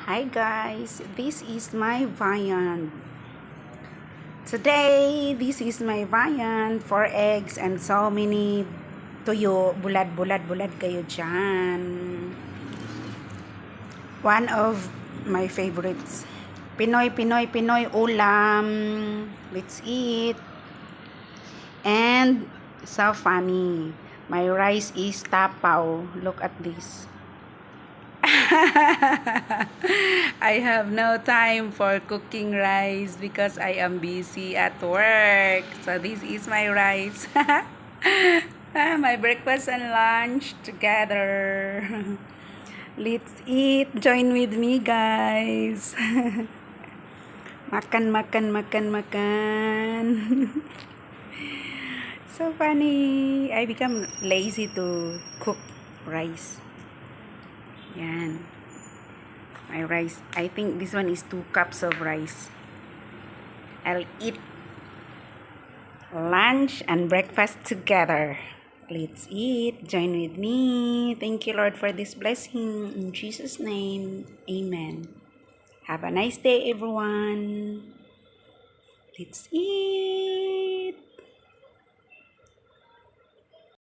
Hi guys, this is my viand. Today, this is my viand, 4 eggs and so many tuyo. Bulad kayo dyan. One of my favorites. Pinoy ulam. Let's eat. And so funny. My rice is tapaw. Look at this. I have no time for cooking rice because I am busy at work. So this is my rice. My breakfast and lunch together. Let's eat. Join with me, guys. Makan. So funny. I become lazy to cook rice. Yan. My rice. I think this one is 2 cups of rice. I'll eat lunch and breakfast together. Let's eat. Join with me. Thank you, Lord, for this blessing. In Jesus' name, amen. Have a nice day, everyone. Let's eat.